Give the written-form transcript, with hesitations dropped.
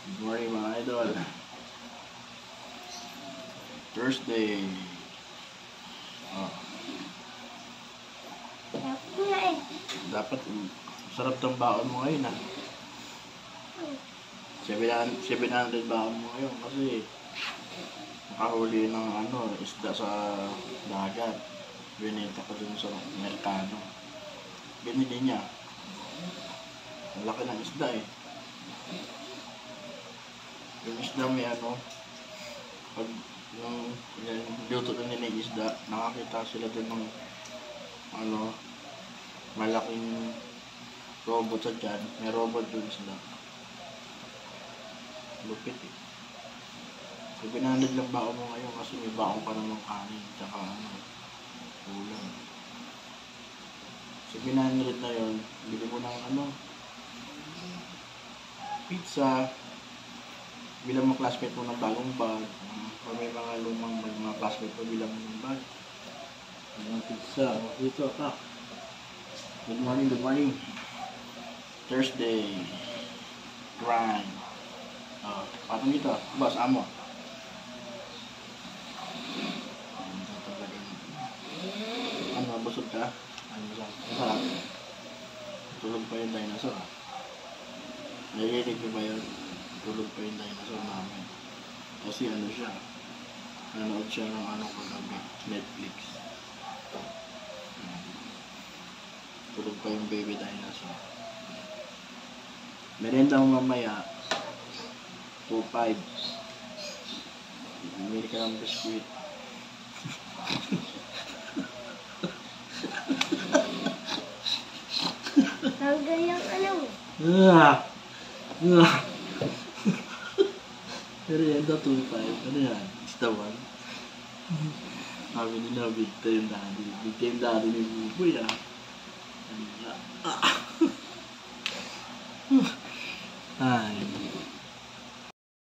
Good morning mga idol. Thursday. Oh, dapat sarap tong baon mo ngayon ah. 700 baon mo ngayon kasi nakahuli ng isda sa dagat. Binenta ko dun sa merkado. Binili niya. Ang laki ng isda eh. Yung isda may pag yung luto na nila yung isda, nakakita sila dun ng malaking robot sa dyan. May robot dun sila. Lupit eh. 700 lang baon mo ngayon kasi may baon pa naman kanin tsaka ulam. 700 na yun, bili mo ng pizza, bilang mo classmate mo ng bagong bag, o may mga lumang mga classmate mo bilang mo ng bag. Ang pizza, dito ka. Good morning, good morning. Thursday. Grind. Patong dito, boss, amo. Busog ka? Masarap. Tulog pa yung dinosaur. Narinig ko ba yun? Tulog pa yung dinosaur namin. Kasi siya. Nanood siya ng kagabi. Netflix. Tulog pa yung baby dinosaur. Merenda mo mamaya. 2.5. Bumili ka ng biskuit. Hanggang yung Merienda 2.5. Ano yan? It's the one. Sabi nila, big time daddy. Big time daddy ni Buboy ah.